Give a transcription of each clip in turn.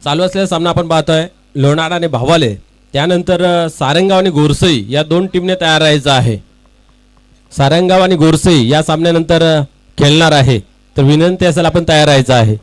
चालू असलेला सामना आपण पाहतोय लोणाड आणि भावाले, त्यानंतर सारंगाव आणि गोरसई या दोन टीमने तयार राहायचं आहे. सारंगाव आणि गोरसई या सामन्यानंतर खेळणार आहे, तर विनंती असेल आपण तयार राहायचं आहे.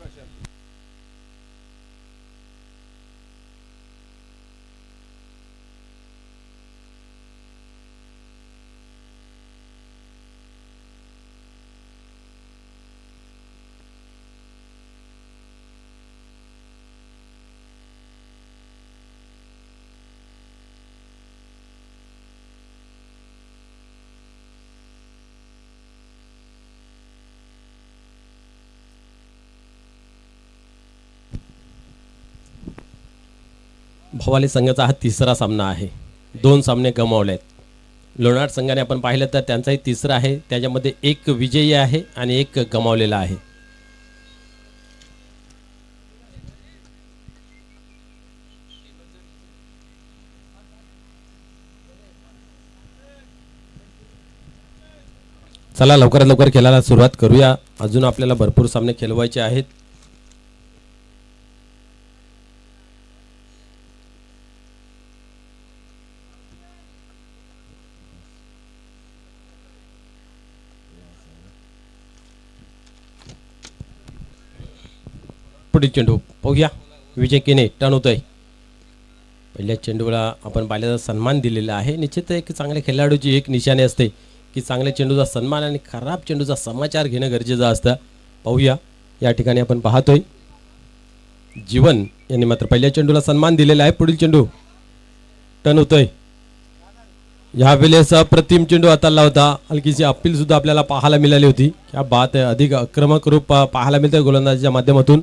भवाली संघाचा हा तिसरा सामना आहे. 2 सामने गमावलेत. लोणाड संघाने आपण पाहिलं तर त्यांचाही तिसरा आहे, त्याच्यामध्ये एक विजयी आहे आणि एक गमावलेला आहे. चला लवकरात लवकर खेळायला सुरुवात करूया. अजून आपल्याला भरपूर सामने खेळवायचे आहेत. पुढील चेंडू पाहूया. विजय केने टर्न होतोय. पहिल्या चेंडूला आपण पाहिल्याचा सन्मान दिलेला आहे. निश्चित एक चांगल्या खेळाडूची एक निशाणी असते की चांगल्या चेंडूचा सन्मान आणि खराब चेंडूचा समाचार घेणं गरजेचं असतं. पाहूया या ठिकाणी आपण पाहतोय जीवन यांनी मात्र पहिल्या चेंडूला सन्मान दिलेला आहे. पुढील चेंडू टर्न होतोय. या वेळेस अप्रतिम चेंडू हाताळला होता. हलकीची अपील सुद्धा आपल्याला पाहायला मिळाली होती. क्या बात आहे, अधिक आक्रमक रूप पाहायला मिळतंय गोलंदाजीच्या माध्यमातून.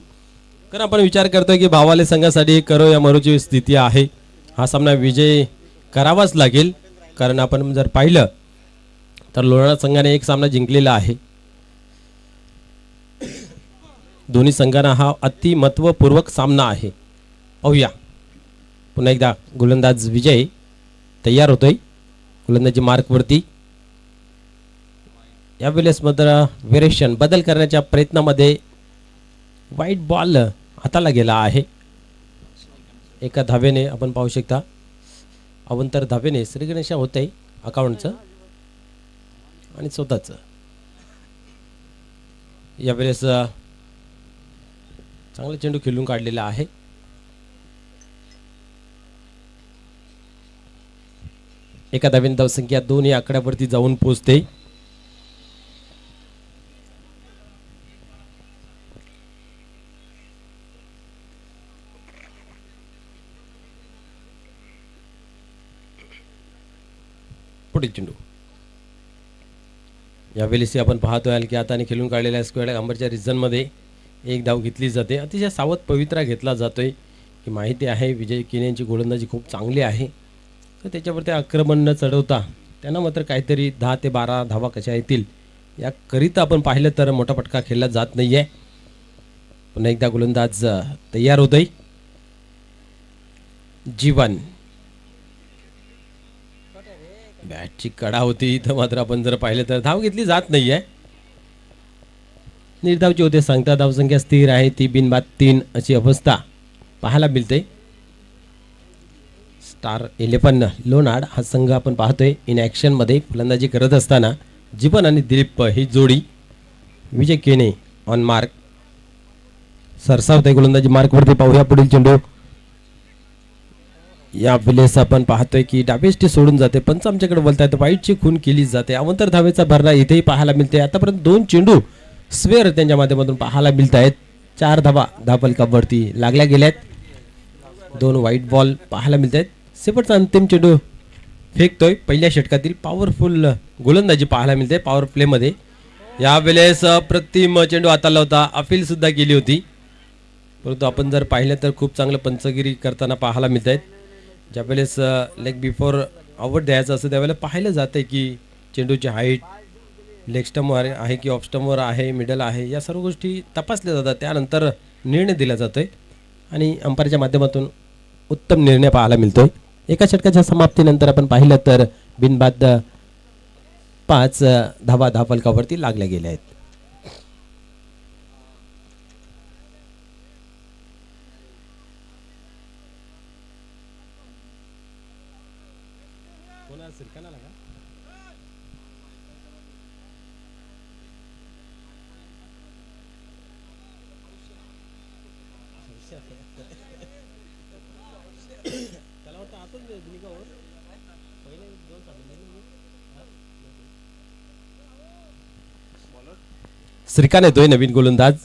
कारण आपण विचार करतोय की भावाले संघासाठी करो या मरोची स्थिती आहे. हा सामना विजय करावाच लागेल, कारण आपण जर पाहिलं तर लोणाड संघाने एक सामना जिंकलेला आहे. दोन्ही संघांना हा अति महत्त्वपूर्वक सामना आहे. पाहूया पुन्हा एकदा गोलंदाज विजय तयार होतोय गोलंदाजी मार्कवरती. यावेळेस मात्र व्हेरिएशन बदल करण्याच्या प्रयत्नामध्ये वाईट बॉल हाताला गेला आहे. एका धावेने आपण पाहू शकता अवंतर धावेने श्रीगणेशा होते अकाउंटचं आणि स्वतःचं. यावेळेस चांगला चेंडू खेळून काढलेला आहे. एका धावेने धावसंख्या 2 या आकड्यावरती जाऊन पोहोचते. पुढील चेंडू यावेळेस आपण पाहतोय की हाताने खेळून काढलेल्या स्क्वेअर अंबरच्या रिझनमध्ये एक धाव घेतली जाते. अतिशय सावध पवित्रा घेतला जातोय की माहिती आहे विजय केने यांची गोलंदाजी खूप चांगली आहे, तर त्याच्यावरती आक्रमण न चढवता त्यांना मात्र काहीतरी 10 ते 12 धावा कशा येतील याकरिता आपण पाहिलं तर मोठा फटका खेळला जात नाही आहे. पुन्हा एकदा गोलंदाज तयार होतोय. जीवन बॅटची कडा होती इथं मात्र आपण जर पाहिलं तर धाव घेतली जात नाहीये. निर्धावची होते सांगता धावसंख्या स्थिर आहे ती बिनबाद 3 अशी अवस्था पाहायला मिळते. स्टार 11 लोणाड हा संघ आपण पाहतोय इन ॲक्शन मध्ये फलंदाजी करत असताना जीवन आणि दिलीप ही जोडी. विजय केने ऑन मार्क सरसावते गोलंदाजी मार्कवरती. पाहूया पुढील चेंडू. या वेळेस आपण पाहतोय की डाबेस्टी सोडून जाते, पंच आमच्याकडे बोलतायत वाईटची खून केली जाते. अवंतर धावेचा भरणा इथेही पाहायला मिळते. आतापर्यंत 2 चेंडू स्वेअर त्यांच्या माध्यमातून पाहायला मिळत आहेत. 4 धावा धावफलकावरती लागल्या गेल्यात. 2 व्हाईट बॉल पाहायला मिळत आहेत. शेवटचा अंतिम चेंडू फेकतोय. पहिल्या षटकातील पॉवरफुल गोलंदाजी पाहायला मिळते पॉवर प्लेमध्ये. या वेळेस अप्रतिम चेंडू हाताळला होता. अपील सुद्धा केली होती, परंतु आपण जर पाहिलं तर खूप चांगलं पंचगिरी करताना पाहायला मिळत आहेत. ज्यावेळेस लेग बिफोर आउट द्यायचं असं त्यावेळेला पाहिलं जातं की चेंडूची हाईट लेग स्टम्पवर आहे की ऑफ स्टम्पवर आहे, मिडल आहे, या सर्व गोष्टी तपासल्या जातात. त्यानंतर निर्णय दिला जातोय आणि अंपायरच्या माध्यमातून उत्तम निर्णय पाहायला मिळतोय. एका षटकाच्या समाप्तीनंतर आपण पाहिलं तर बिनबाद 5 धावा धावफलकावरती लागल्या गेल्या आहेत. श्रीकांत येतोय नवीन गोलंदाज.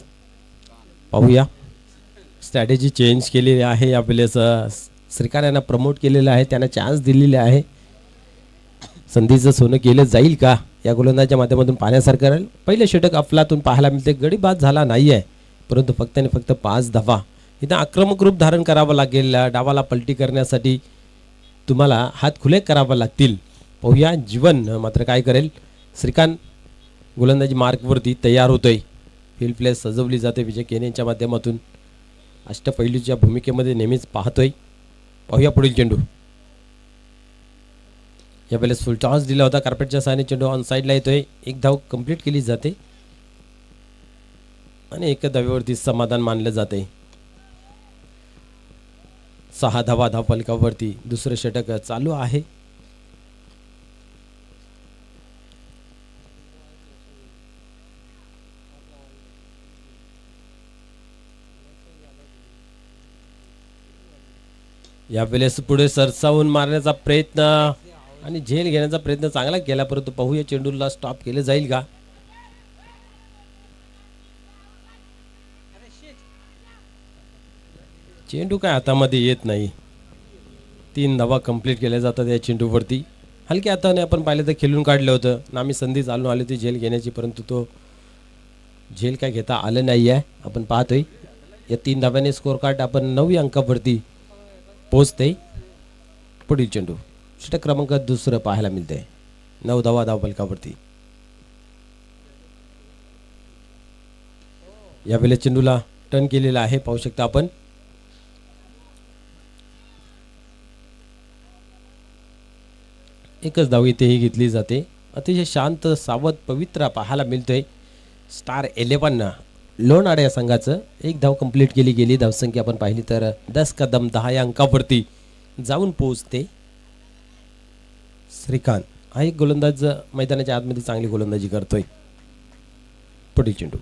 पाहूया स्ट्रॅटेजी चेंज केलेली आहे यावेळेस. श्रीकांत यांना प्रमोट केलेलं आहे, त्यांना चान्स दिलेले आहे. संधीचं सोनं केलं जाईल का या गोलंदाजाच्या माध्यमातून पाहण्यासारखं राहील. पहिले षटक अफलातून पाहायला मिळते. गडी बाद झाला नाही आहे, परंतु फक्त आणि फक्त 5 धावा. इथं आक्रमक रूप धारण करावं लागेल. डावाला पलटी करण्यासाठी तुम्हाला हात खुले करावे लागतील. पाहूया जीवन मात्र काय करेल. श्रीकांत गोलंदाजी मार्कवरती तयार होतोय. फील्ड प्ले सजवली जाते विजय केनेच्या माध्यमातून. अष्टपैलूच्या भूमिकेमध्ये नेहमीच पाहतोय. पाहूया पुढील चेंडू. यावेळेस फुल टॉस दिला होता. कार्पेटच्या सहाय्याने चेंडू ऑन साईडला येतोय. एक धाव कंप्लीट केली जाते आणि एका धावेवरती समाधान मानलं जाते. 6 धावा धाव फलकावरती. दुसरं षटक चालू आहे. यावेळेस पुढे सरसावून मारण्याचा प्रयत्न आणि झेल घेण्याचा प्रयत्न चांगला केला, परंतु पाहूया चेंडूला स्टॉप केलं जाईल का. चेंडू काय हातामध्ये येत नाही. 3 धावा कंप्लीट केल्या जातात या चेंडूवरती. हलक्या हाताने आपण पाहिलं तर खेळून काढलं होतं. नामी संधी चालून आली होती झेल घेण्याची, परंतु तो झेल काय घेता आलं नाही आहे. आपण पाहतोय या 3 धाव्याने स्कोर कार्ड आपण 9 अंकावरती पोचते. पुढील चेंडू षटक क्रमांक 2 पाहायला मिळते. 9 धावा धाव फलकावरती. यावेळेस चेंडूला टर्न केलेला आहे, पाहू शकता आपण. एकच धाव इथेही घेतली जाते. अतिशय शांत सावध पवित्र पाहायला मिळतोय. स्टार 11 लोणावळा या संघाचं. एक धाव कंप्लीट केली गेली. धावसंख्या आपण पाहिली तर 10 कदम 10 या अंकावरती जाऊन पोहोचते. श्रीकांत हा एक गोलंदाज मैदानाच्या आतमध्ये चांगली गोलंदाजी करतोय. पुढील चेंडू.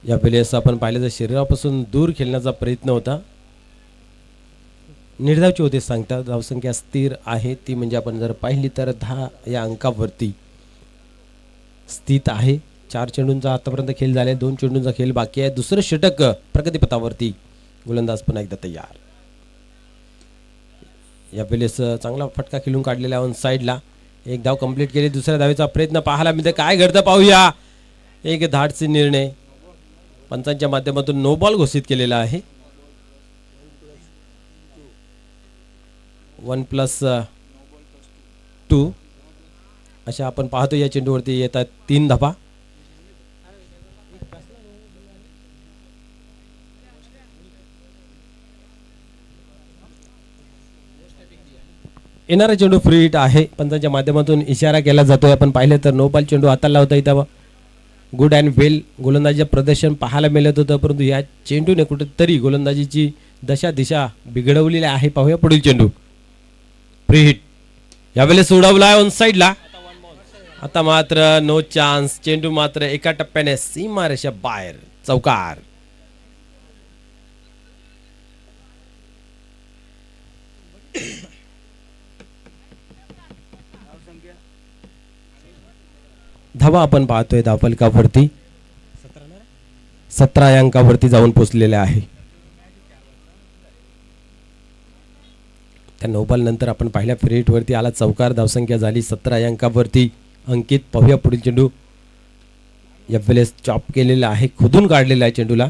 यावेळेस आपण पाहिलं तर शरीरापासून दूर खेळण्याचा प्रयत्न होता. निर्धावची होते सांगतात. धावसंख्या स्थिर आहे, ती म्हणजे आपण जर पाहिली तर 10 या अंकावरती स्थित आहे. 4 चेंडूंचा आतापर्यंत खेळ झाला. 2 चेंडूंचा खेळ बाकी आहे. दुसरं षटक प्रगतीपथावरती. गोलंदाज पुन्हा एकदा तयार. यावेळेस चांगला फटका खेळून काढलेला ऑन साईडला. एक धाव कंप्लीट केली. दुसऱ्या धावेचा प्रयत्न पाहायला मिळते. काय घडतं पाहूया. एक धाडसी निर्णय पंचांच्या माध्यमातून नो बॉल घोषित केलेला आहे. 1+2 अशा आपण पाहतो. या चेंडूवरती येतात 3 धावा. येणारा चेंडू फ्री हिट आहे. पंचांच्या माध्यमातून इशारा केला जातोय. आपण पाहिलं तर नो बॉल चेंडू हाताला होता. इथं गुड अँड वेल गोलंदाजीचं प्रदर्शन पाहायला मिळत होतं, परंतु या चेंडूने कुठेतरी गोलंदाजीची दिशा बिघडवलेली आहे. पाहूया पुढील चेंडू. फ्री हिट यावेळेस उडवला ऑन साईडला. आता मात्र नो चान्स. चेंडू मात्र एका टप्प्याने सीमारेषा बाहेर. चौकार. धावा आपण पाहतोय धावफलकावरती 17 या अंकावरती जाऊन पोचलेले आहे. त्या नोबल नंतर आपण पाहिल्या फ्री हिट वरती आला चौकार. धावसंख्या झाली 17 या अंकावरती अंकित. पाहूया पुढील चेंडू. यावेळेस चॉप केलेला आहे, खोदून काढलेला आहे चेंडूला.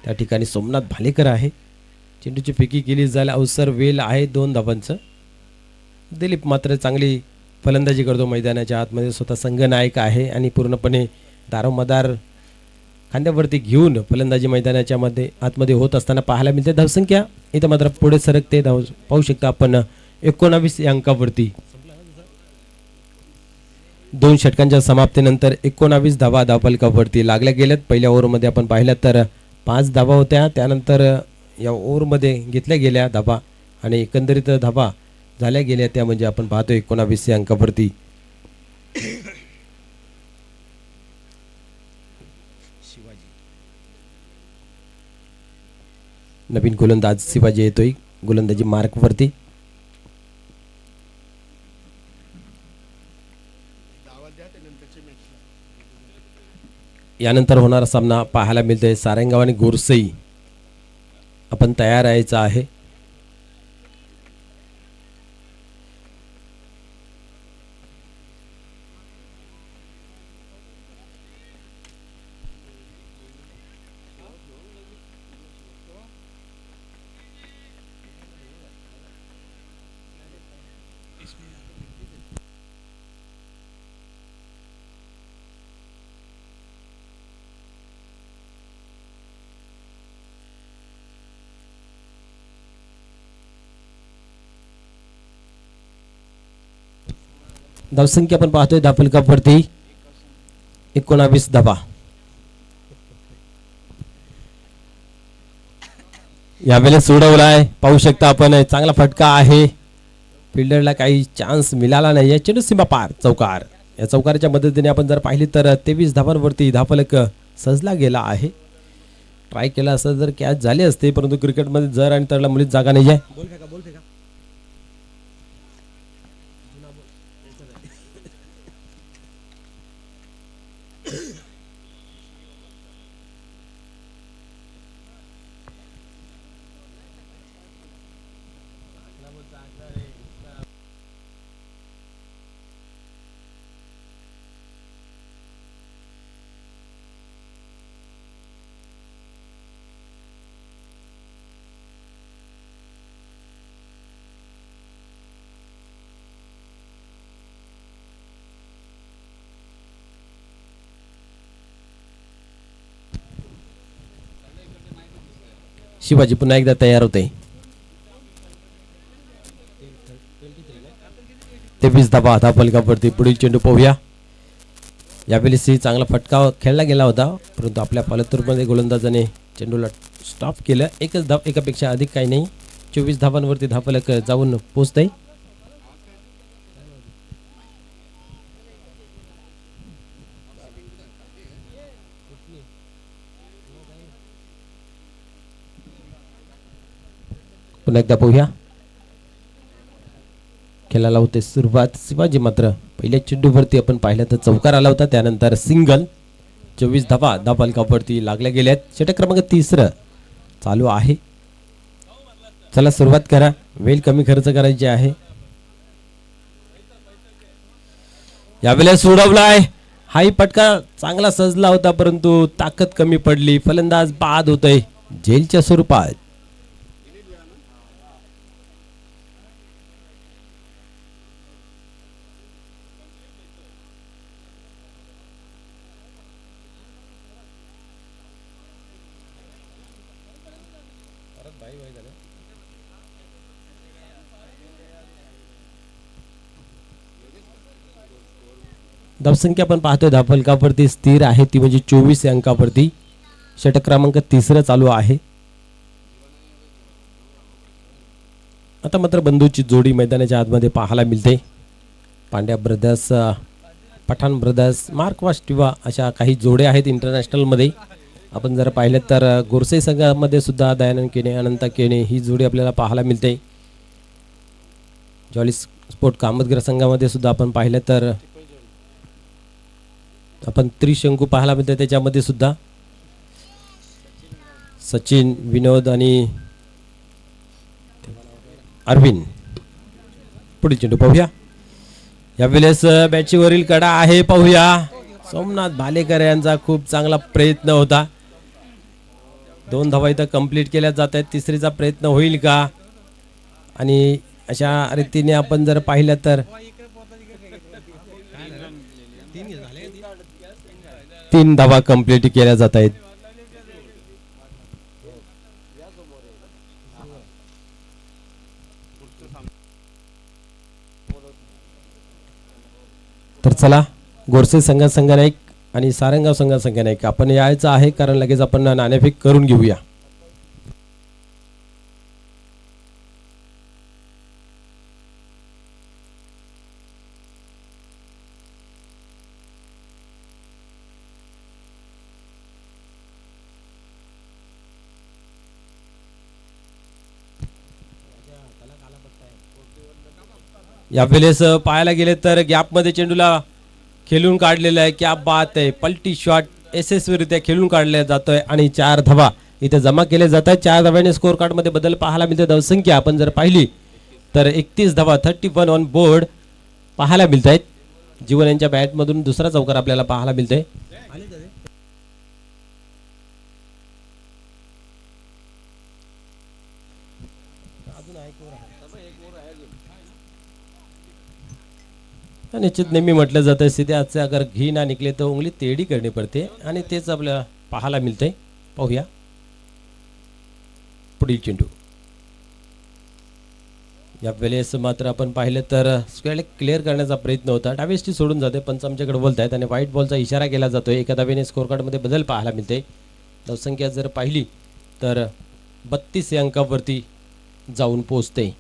त्या ठिकाणी सोमनाथ भालेकर आहे. चेंडूची फेकी केली जायला अवसर वेल आहे 2 धावांचं. दिलीप मात्र चांगली फलंदाजी करतो. मैदानाच्या आतमध्ये स्वतः संघनायक आहे आणि पूर्णपणे दारोमदार खांद्यावरती घेऊन फलंदाजी मैदानाच्या आतमध्ये होत असताना पाहायला मिळते. धावसंख्या इथं मात्र पुढे सरकते. धाव पाहू शकता आपण 19 या अंकावरती. 2 षटकांच्या समाप्तीनंतर 19 धावा धावफलकावरती लागल्या गेल्यात. पहिल्या ओव्हरमध्ये आपण पाहिलं तर 5 धावा होत्या. त्यानंतर या ओव्हरमध्ये घेतल्या गेल्या धावा आणि एकंदरीत धाबा झाल्या गेल्या त्या म्हणजे आपण पाहतोय 19 अंकावरती नवीन गोलंदाज शिवाजी येतोय गोलंदाजी मार्क वरती. यानंतर होणारा सामना पाहायला मिळतोय सारंगाव आणि गोरसई. आपण तयार राहायचं आहे. धावसंख्या आपण पाहतोय धापलकावरती 19 धाबा. यावेळेस सोडवलाय पाहू शकता आपण. चांगला फटका आहे. फिल्डरला काही चान्स मिळाला नाही. या चेंडू सीमा पार चौकार. या चौकाराच्या मदतीने आपण जर पाहिली तर 23 धाबांवरती धापलक सजला गेला आहे. ट्राय केला असं जर कॅच झाले असते परंतु क्रिकेटमध्ये जर आणि तरला मुलीत जागा नाही आहे. शिवाजी पुन्हा एकदा तयार होते. 23 धाबा धापलकावरती. पुढील चेंडू पाहूया. यावेळेस चांगला फटका खेळला गेला होता परंतु आपल्या पालतूरमध्ये गोलंदाजाने चेंडूला स्टॉप केलं. एकच धाव एकापेक्षा अधिक काही नाही. 24 धाबांवरती धापलक जाऊन पोहोचतंय. पुन्हा एकदा पाहूया. खेळायला होते सुरुवात. शिवाजी मात्र पहिल्या चेंडूवरती आपण पाहिलं तर चौकार आला होता. त्यानंतर सिंगल. 24 धाबा धापलकावरती लागल्या गेल्यात. षटक क्रमांक 3 चालू आहे. चला सुरुवात करा. वेळ कमी खर्च करायची आहे. यावेळेस सोडवलाय. हाही पटका चांगला सजला होता परंतु ताकद कमी पडली. फलंदाज बाद होतोय झेलच्या स्वरूपात. धावसंख्या आपण पाहतोय धापलकावरती स्थिर आहे ती म्हणजे 24 अंकावरती. षटक क्रमांक 3 चालू आहे. आता मात्र बंधूची जोडी मैदानाच्या आतमध्ये पाहायला मिळते. Pandya brothers, Pathan brothers, Mark वास्टिवा अशा काही जोड्या आहेत इंटरनॅशनलमध्ये. आपण जर पाहिलं तर गोरसे संघामध्ये सुद्धा दयानंद केने, अनंता केने ही जोडी आपल्याला पाहायला मिळते. जॉली स्पोर्ट कामतगर संघामध्ये सुद्धा आपण पाहिलं तर आपण त्रिशंकू पाहायला मिळते. त्याच्यामध्ये सुद्धा सचिन, विनोद आणि अरविंद. पुढील चेंडू पाहूया. यावेळेस बॅचीवरील कडा आहे. पाहूया. सोमनाथ भालेकर यांचा खूप चांगला प्रयत्न होता. 2 धावा इथं कंप्लीट केल्या जात आहेत. तिसरीचा प्रयत्न होईल का? आणि अशा रीतीने आपण जर पाहिलं तर 3 धावा कंप्लीट केल्या जात आहेत. तर चला गोरसे संघ एक आणि सारंगाव संघ एक आपण यायचं आहे कारण लगेच आपण नाणेफेक करून घेऊया. यावेळेस पाहायला गेले तर गॅपमध्ये चेंडूला खेळून काढलेला आहे. क्या बात आहे, पलटी शॉट यशस्वीरित्या खेळून काढला जातोय आणि 4 धावा इथे जमा केले जात आहेत. 4 धाव्याने स्कोर कार्ड मध्ये बदल पाहायला मिळते. धावसंख्या आपण जर पाहिली तर 31 धावा 31 ऑन बोर्ड पाहायला मिळत आहेत. जीवन यांच्या बॅट मधून दुसरा चौकार आपल्याला पाहायला मिळतोय. निश्चित नेहमी म्हटलं जातं सीधे हाथ अगर घी ना निकले तो उंगली टेढ़ी करनी पडते आणि तेच आपल्याला पाहायला मिळतंय. पाहूया पुढील चेंडू. या वेळेस मात्र आपण पाहिलं तर स्क्वेअर क्लिअर करण्याचा प्रयत्न होता. डावीष्टी सोडून जाते. पंच आमच्याकडे बोलतायत आणि व्हाईट बॉलचा इशारा केला जातोय. एका धावेने स्कोर कार्ड मध्ये बदल पाहायला मिळते. धावसंख्या जर पाहिली तर 32 या अंकावरती जाऊन पोहोचते.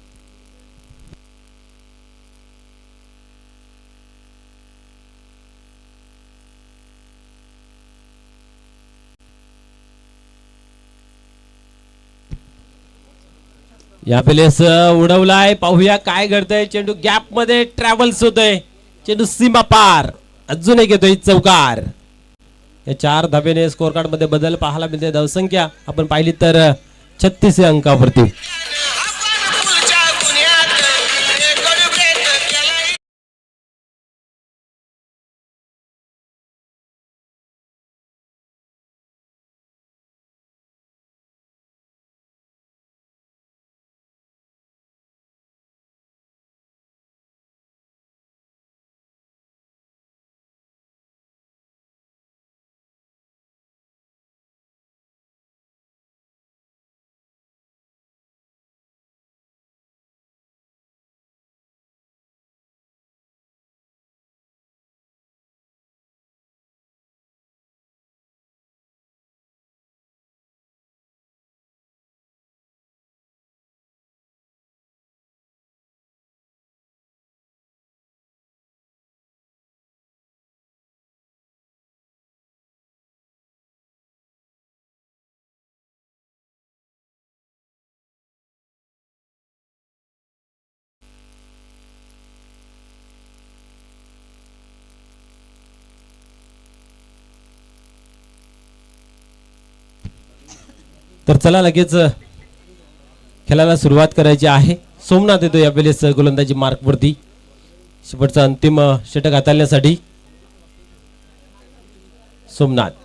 या वेळेस उडवलाय. पाहूया काय घडतंय. चेंडू गॅप मध्ये ट्रॅव्हल्स होतोय. चेंडू सीमा पार अजून एक येतोय चौकार. या 4 धाब्याने स्कोर कार्ड मध्ये बदल पाहायला मिळते. धावसंख्या आपण पाहिली तर 36 या अंकावरती. तर चला लगेच खेळायला सुरुवात करायची आहे. सोमनाथ येतो या वेळेस गोलंदाजी मार्कवरती शेवटचा अंतिम षटक हाताळण्यासाठी. सोमनाथ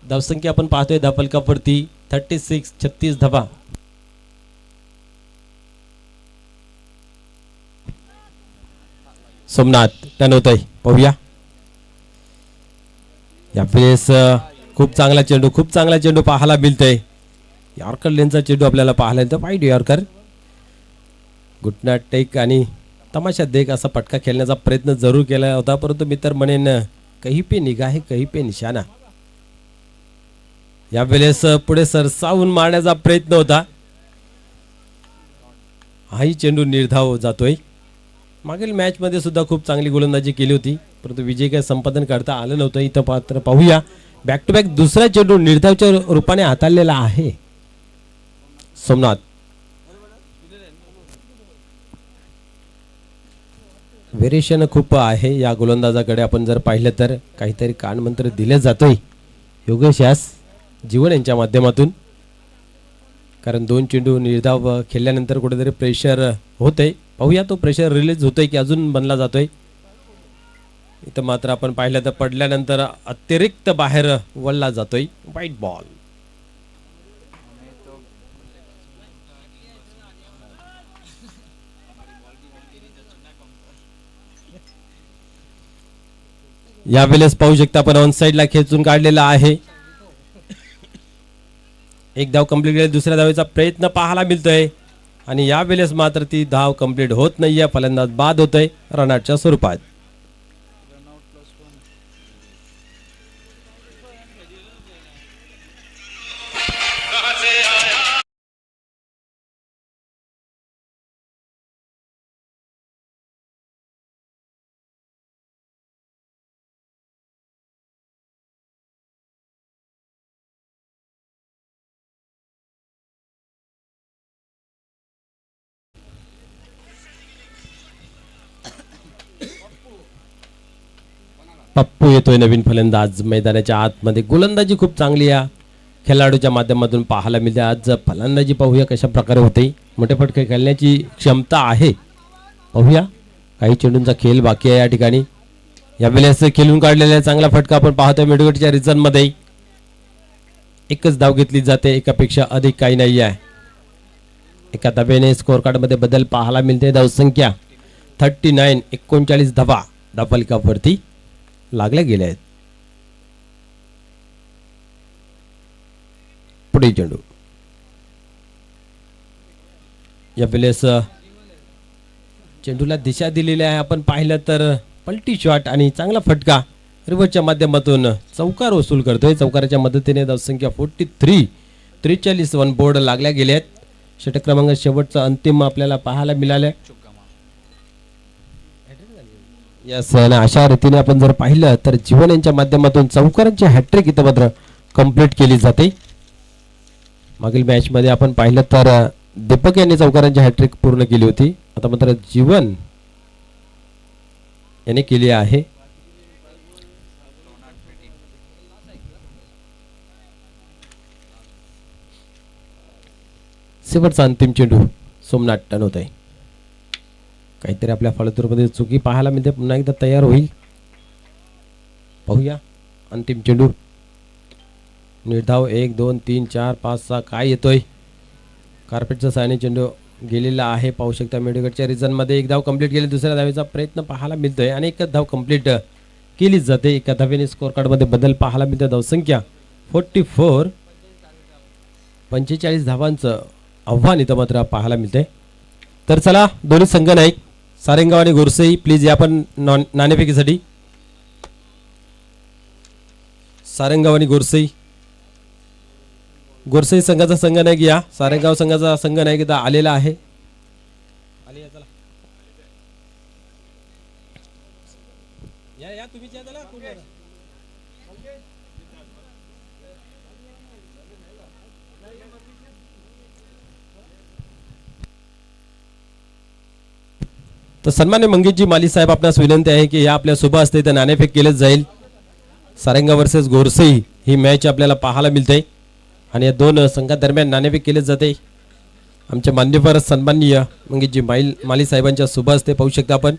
धावसंख्या आपण पाहतोय धापलकावरती 36 धावा. सोमनाथ टर्न होतोय. पाहूया यावेळेस खूप चांगला चेंडू पाहायला मिळतोय. यॉर्कर लेनचा चेंडू आपल्याला पाहायला मिळतो. वाईट यॉर्कर घुटना टेक आणि तमाशा देख असा पटका खेळण्याचा प्रयत्न जरूर केला होता, परंतु मी तर म्हणेन कहीं पे निगाह है कहीं पे निशाणा. यावेळेस पुढे सरसावून मारण्याचा प्रयत्न होता. हाही चेंडू निर्धाव जातोय. मागील मॅच मध्ये सुद्धा खूप चांगली गोलंदाजी केली होती, परंतु विजय काय संपादन करता आलं नव्हतं. इथं पात्र पाहूया बॅक टू बॅक दुसरा चेंडू निर्धावच्या रूपाने हाताळलेला आहे सोमनाथ. व्हेरिएशन खूप आहे या गोलंदाजाकडे. आपण जर पाहिलं तर काहीतरी कानमंत्र दिले जातोय योगेश यास जीवन यांच्या माध्यमातून, कारण 2 चेंडू निर्धाव खेळल्यानंतर कुठेतरी प्रेशर होतंय. पाहूया तो प्रेशर रिलीज होतोय की अजून बनला जातोय. इथं मात्र आपण पाहिलं तर पडल्यानंतर अतिरिक्त बाहेर वळला जातोय. वाईट बॉल. यावेळेस पाहू शकता आपण ऑन साइडला खेचून काढलेला आहे. एक धाव कंप्लीट केली. दुसऱ्या धावेचा प्रयत्न पाहायला मिळतोय आणि यावेळेस मात्र ती धाव कंप्लीट होत नाहीये. फलंदाज बाद होतोय रनआउटच्या स्वरूपात. पप्पू येतोय नवीन फलंदाज मैदानाच्या आतमध्ये. गोलंदाजी खूप चांगली या खेळाडूच्या माध्यमातून पाहायला मिळते. आज फलंदाजी पाहूया कशा प्रकारे होते. मोठे फटके खेळण्याची क्षमता आहे. पाहूया काही चेंडूंचा खेळ बाकी आहे या ठिकाणी. यावेळेस खेळून काढलेला चांगला फटका आपण पाहतोय मिडविकेटच्या रिझन मध्ये. एकच धाव घेतली जाते, एकापेक्षा अधिक काही नाही आहे. एका धावेने स्कोअर कार्ड मध्ये बदल पाहायला मिळते. धावसंख्या 39, 39 धावा धावफलकावरती लागल्या गेल्या आहेत. पुढे चेंडू यावेळेस चेंडूला दिशा दिलेली आहे. आपण पाहिलं तर पलटी शॉट आणि चांगला फटका रिव्हर्सच्या माध्यमातून चौकार वसूल करतोय. चौकाराच्या मदतीने धावसंख्या 43, 43 वन बोर्ड लागल्या गेले आहेत. षटक क्रमांक शेवटचा अंतिम आपल्याला पाहायला मिळाले. यस, अशा रीतीने आपण जर पाहिलं तर जीवन यांच्या माध्यमातून चौकारांची हॅट्रिक इथं मात्र कंप्लीट केली जाते. मागील मॅच मध्ये आपण पाहिलं तर दीपक यांनी चौकारांची हॅट्रिक पूर्ण केली होती. आता मात्र जीवन याने केली आहे. शेवटचा अंतिम चेंडू सोमनाथ टन होत आहे. काहीतरी आपल्या फलतूरमध्ये चुकी पाहायला मिळते. पुन्हा एकदा तयार होईल. पाहूया अंतिम चेंडू. निर्धाव 1, 2, 3, 4, 5, 6 काय येतोय. कार्पेटचा सायने चेंडू गेलेला आहे. पाहू शकता मिडविकेटच्या रिझन मध्ये एक धाव कंप्लीट केली. दुसऱ्या धावेचा प्रयत्न पाहायला मिळतोय आणि एकच धाव कंप्लीट केलीच जाते. एका धावेने स्कोअर कार्ड मध्ये बदल पाहायला मिळते. धावसंख्या 44, 45 धावांचं आव्हान इथं मात्र पाहायला मिळते. तर चला दोन्ही संघ नाईक सारेंगाव आणि गोरसई प्लीज या पण नाणेफेकीसाठी. सारेंगाव आणि गोरसई, गोरसई संघाचा संघ नाईक या. सारेंगाव संघाचा संघ नाईक इथं आलेला आहे. तर सन्मान्य मंगेशजी माली साहेब आपणास विनंती आहे की या आपल्या शुभ असते तर नाणेफेक केलेच जाईल. सारेंगाव वर्सेस गोरसई ही मॅच आपल्याला पाहायला मिळते आणि या दोन संघादरम्यान नाणेफेक केले जाते. आमचे मान्यवर सन्माननीय मंगेशजी माली साहेबांच्या शुभ असते पाहू शकता आपण.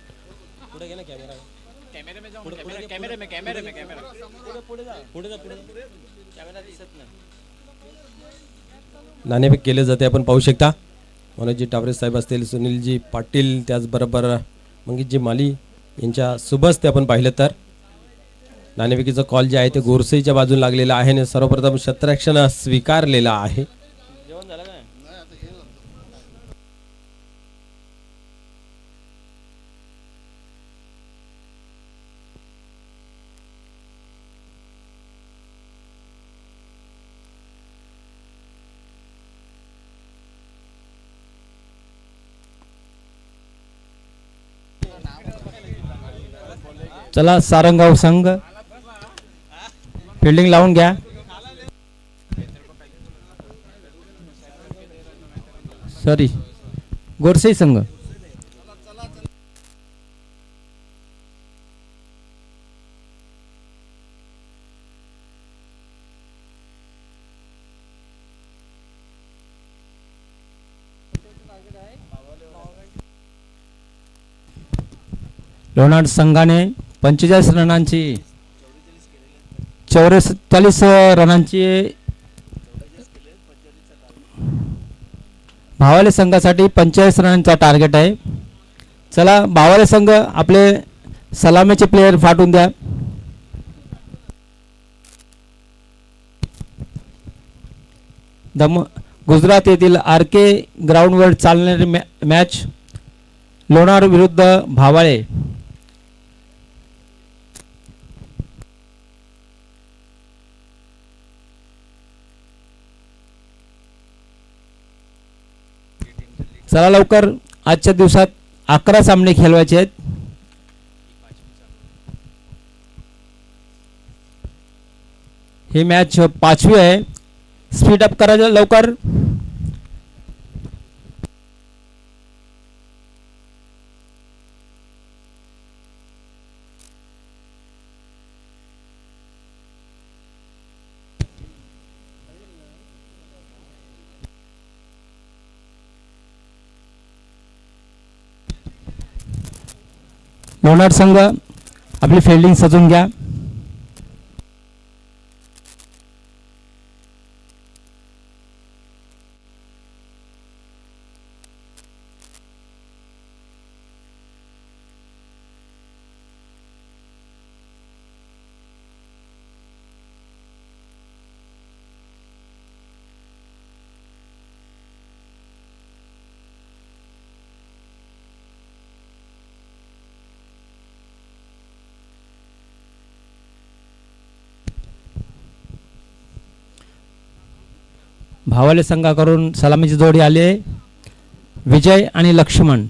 नाणेफेक केले जाते आपण पाहू शकता. मनोजजी टावरे साहेब असतील, सुनीलजी पाटील, त्याचबरोबर मंगेशजी माली यांच्या शुभ असते आपण पाहिलं तर. नाणेफेकीचा कॉल जे आहे ते गोरसईच्या बाजूला लागलेला आहे आणि सर्वप्रथम क्षेत्ररक्षण स्वीकारलेला आहे. चला सारंगाव संघ फिल्डिंग लावून घ्या. सॉरी गोरसई संघ. लोणार संघाने 45 रनांची 44 रनांची भावाले संघासाठी 45 रनांचा टार्गेट आहे. चला भावाले संघ आपले सलामीचे प्लेयर फाटून द्या. गुजरात येथील RK ग्राउंडवर चालणारी मॅच लोणार विरुद्ध भावाळे. चला लवकर, आजच्या दिवसात 11 सामने खेळवायचे आहेत. ही मॅच 5वी आहे. स्पीड अप करायचं लवकर. लोणार संघ आपली फिल्डिंग सजून घ्या. भावाले संघाकडून सलामीची जोडी आली आहे. विजय आणि लक्ष्मण.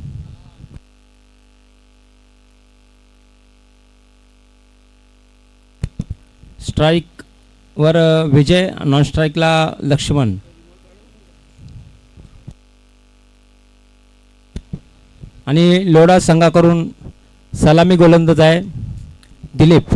स्ट्राईक वर विजय, नॉन स्ट्राईकला लक्ष्मण. आणि लोढा संघाकडून सलामी गोलंदाज आहे दिलीप.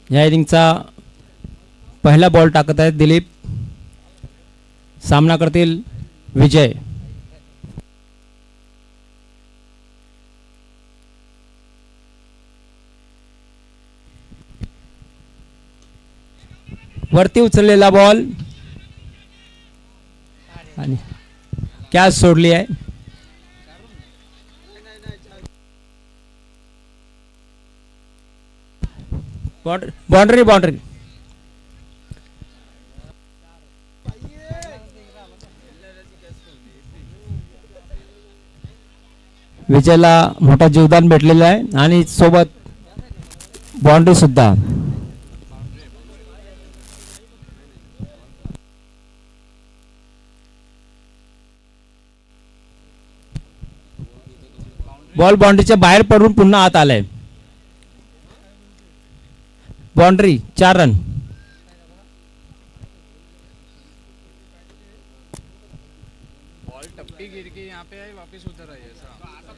या इनिंगचा पहिला बॉल टाकत आहेत दिलीप. सामना करतील विजय. वरती उचललेला बॉल आणि कॅच सोडली आहे. Boundary boundary. विजयला मोठा जीवदान भेटलेलं आहे आणि सोबत बाउंड्री सुद्धा. बॉल बाउंड्रीच्या बाहेर पडून पुन्हा आत आलाय. Boundary 4 run.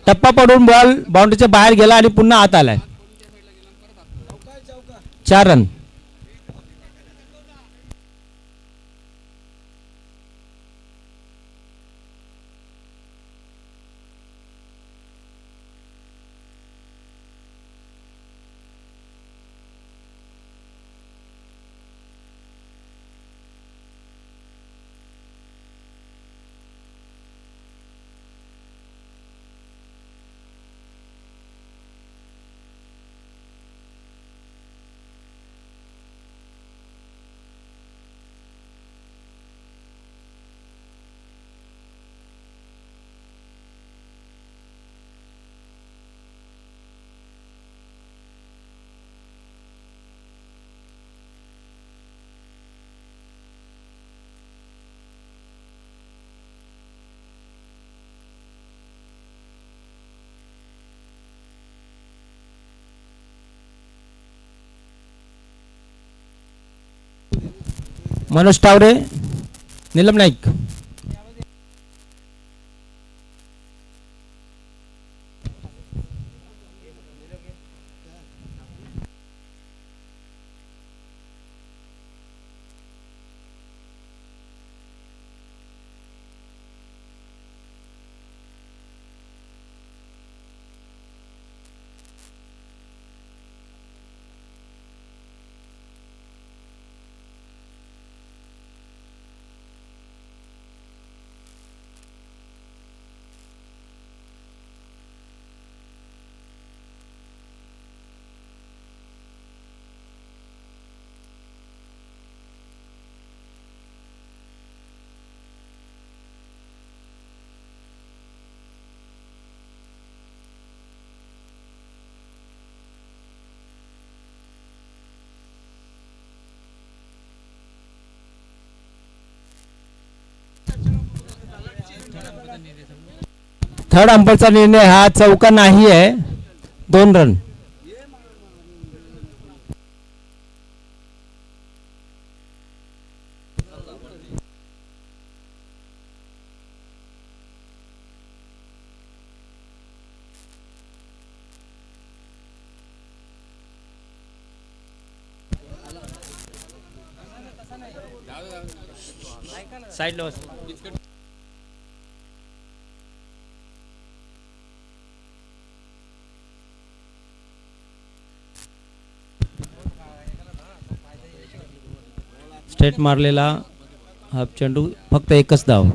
टप्पा पडून बॉल बाउंड्रीच्या बाहेर गेला आणि पुन्हा आत आलाय. 4 रन. मनोज टावरे, नीलम नाईक. थर्ड अंपरचा निर्णय हा चौका नाही आहे, 2 रन. Side loss. स्ट्रेट मारलेला हाफ चेंडू, फक्त एकच धाव.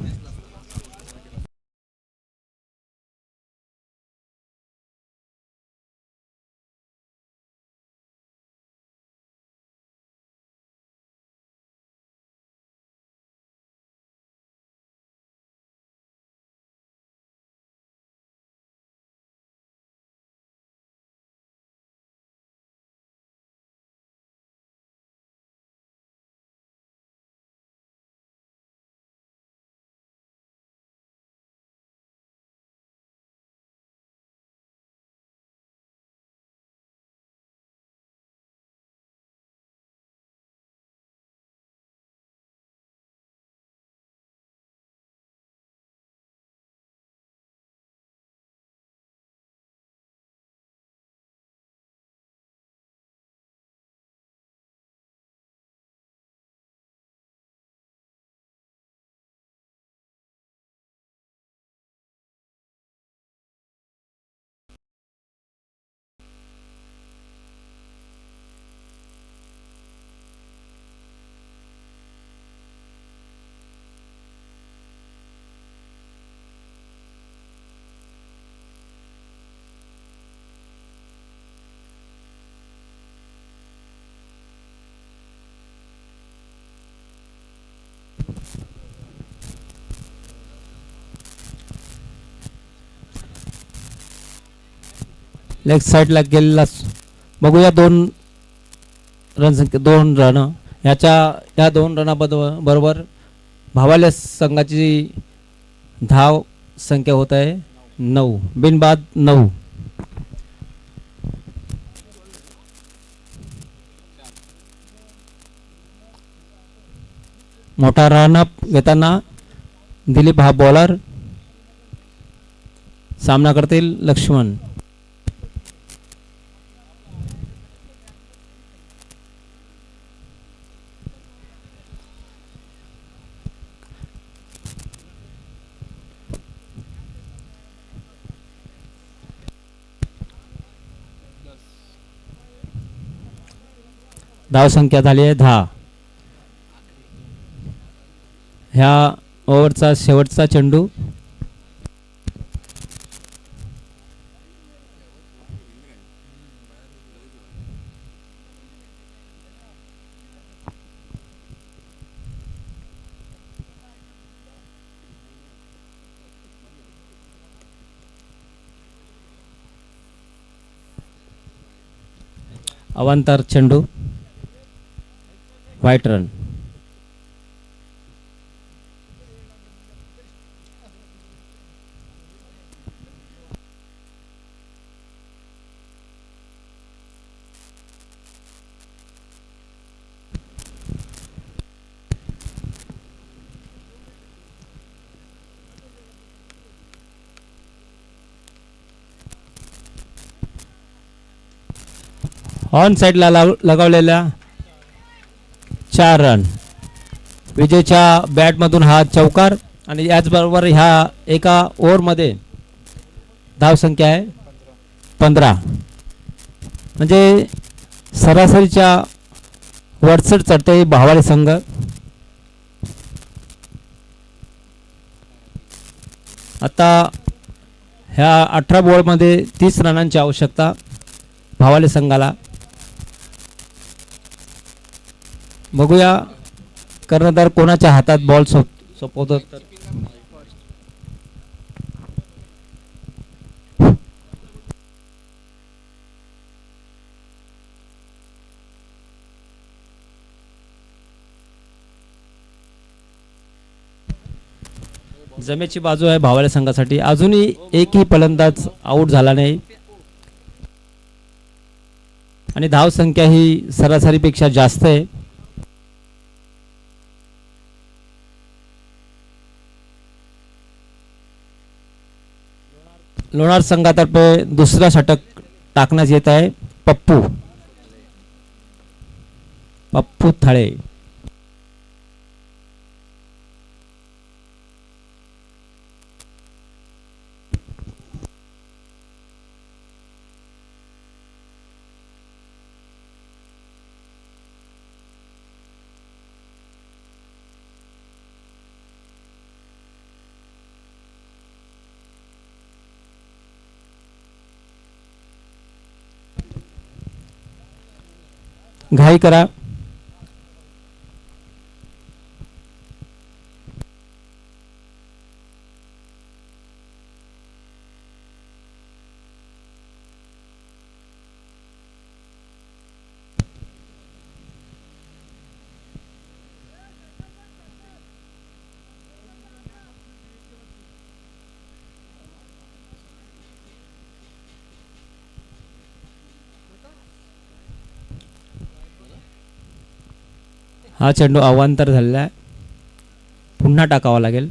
लेग साईडला गेलेला बघूया. 2 रन संख्या, 2 रन. या 2 रनाबरोबर भावाल्या संघाची धाव संख्या होत आहे 9, बिनबाद 9. मोठा रनअप घेताना दिलीप हा बॉलर. सामना करतील लक्ष्मण. धाव संख्या झाली आहे 10. ह्या ओव्हरचा शेवटचा चेंडू. अवांतर चेंडू, व्हाईट रन. ऑन साईडला लगावलेल्या 4 रन. विजयच्या बॅटमधून हा चौकार आणि याचबरोबर ह्या एका ओव्हरमध्ये धाव संख्या आहे 15. म्हणजे सरासरीच्या वरचढ चढते भावाले संघ. आता ह्या 18 बॉलमध्ये 30 रनांची आवश्यकता भावाले संघाला. बघूया कर्णधार कोणाच्या हातात बॉल सोपवतो. जमेची बाजू आहे भावाल्या संघासाठी. अजूनही एकही फलंदाज आऊट झाला नाही आणि धाव संख्या ही सरासरीपेक्षा जास्त आहे. लोणार संघातर्फे दुसरा षटक टाकण्यात येत आहे. पप्पू पप्पू थळे. घाई करा. हा चेंडू अवांतर झालेला आहे. पुन्हा टाकावा लागेल.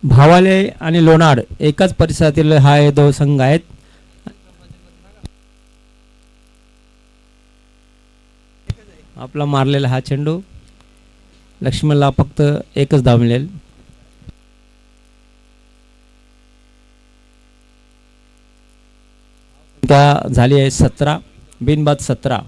भावाले आणि लोणार एकाच परिसरातील हा हे दोन संघ आहेत. आपला मारलेला हा चेंडू लक्ष्मणला फक्त एकच धाव मिळेल. झाली आहे 17 बिनबाद 17.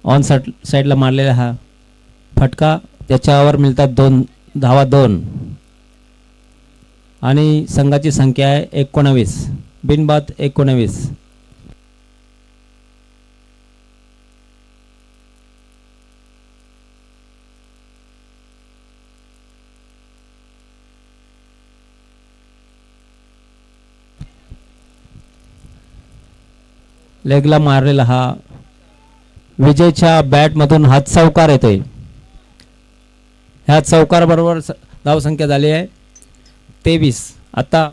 ऑन साईडला मारलेला हा फटका त्याच्यावर मिळतात 2 धावा 2 आणि संघाची संख्या आहे 19 बिनबाद 19. लेगला मारलेला हा विजयच्या बॅट मधून हात चौकार येतोय. ह्या चौकार बरोबर धाव संख्या झाली आहे 23. आता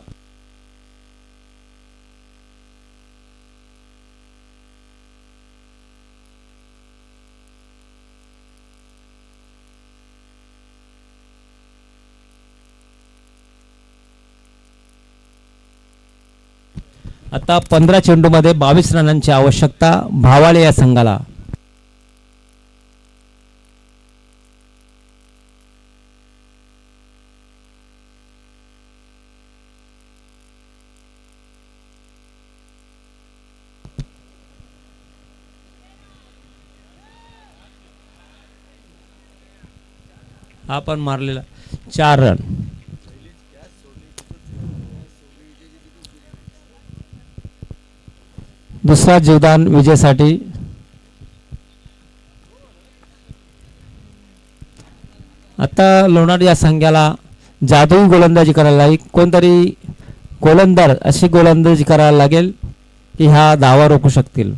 आता 15 चेंडूमध्ये 22 रनांची आवश्यकता भावाले या संघाला. हा पण मारलेला 4 रन. दुसरा जीवदान विजयसाठी. आता लोणार या संघाला जादुई गोलंदाजी करायला लागेल. कोणतरी गोलंदाज अशी गोलंदाजी करायला लागेल की ह्या धावा रोखू शकतील.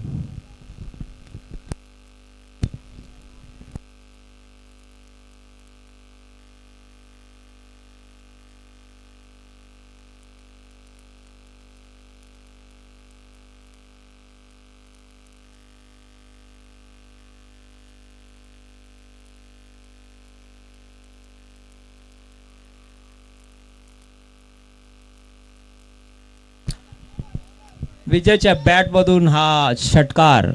विजयच्या बॅटमधून हा षटकार.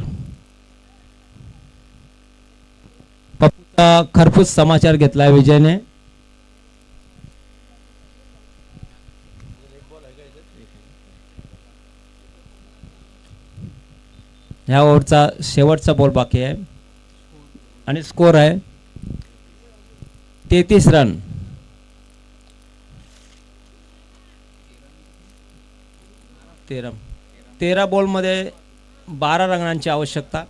पप्पूचा खरपूस समाचार घेतला विजयने. ह्या ओव्हरचा शेवटचा बॉल बाकी आहे आणि स्कोर आहे 33 रन. 13 बॉलमध्ये 12 रनांची आवश्यकता.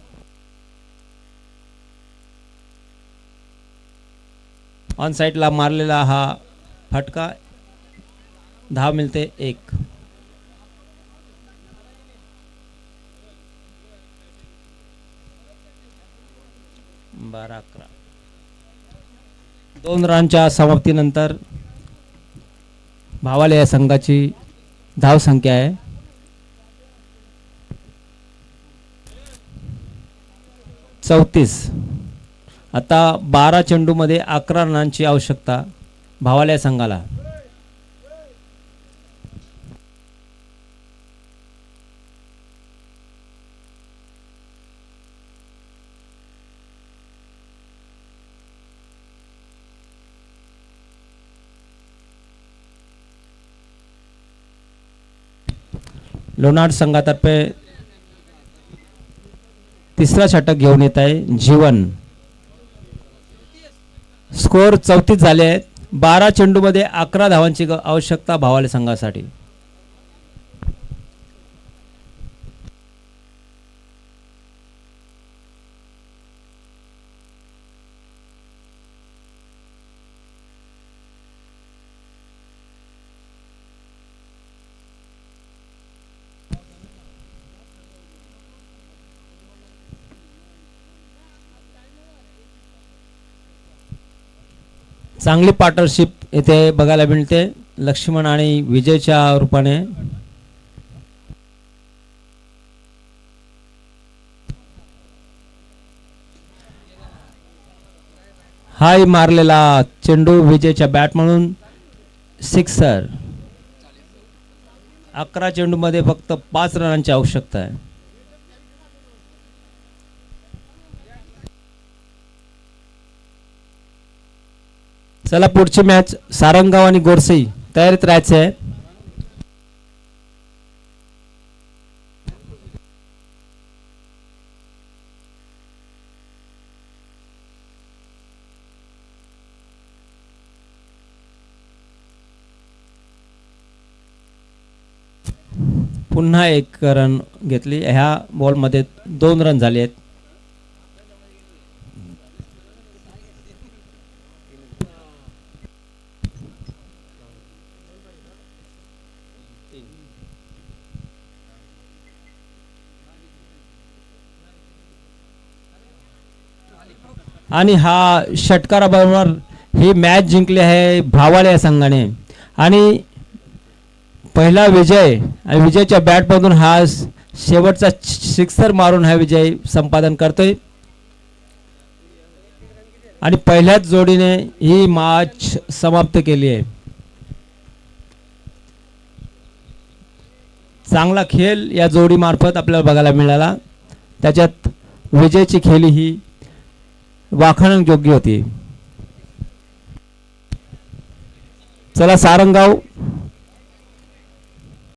ऑन साईडला मारलेला हा फटका. धाव मिळते 1. 12-11. 2 रनच्या समाप्तीनंतर भावाले या संघाची धाव संख्या आहे 34. आता 12 चेंडूमध्ये 11 रनांची आवश्यकता भावाले या संघाला. लोणार संघातर्फे तिसरा षटक घेऊन येत आहे जीवन. स्कोर 34 झाले आहेत. 12 चेंडूमध्ये 11 धावांची आवश्यकता भावाले संघासाठी. चांगली पार्टनरशिप येथे बघायला मिळते लक्ष्मण आणि विजयच्या रूपाने. हाय मारलेला चेंडू विजयच्या बॅट म्हणून सिक्सर. 11 चेंडूमध्ये फक्त 5 रनांची आवश्यकता आहे. चला पुढची मॅच सारंगाव आणि गोरसई तयारीत राहायचे आहे. पुन्हा 1 रन घेतली. ह्या बॉलमध्ये 2 रन झाले आहेत. आणि हा षटकाराबरोबर ही मॅच जिंकली आहे भावाले या संघाने. आणि पहिला विजय आणि विजयच्या बॅटमधून हा शेवटचा सिक्सर मारून हा विजय संपादन करतोय. आणि पहिल्याच जोडीने ही मॅच समाप्त केली आहे. चांगला खेळ या जोडीमार्फत आपल्याला बघायला मिळाला. त्याच्यात विजयची खेळी ही वाखाणण्यायोग्य होती. चला सारंगाव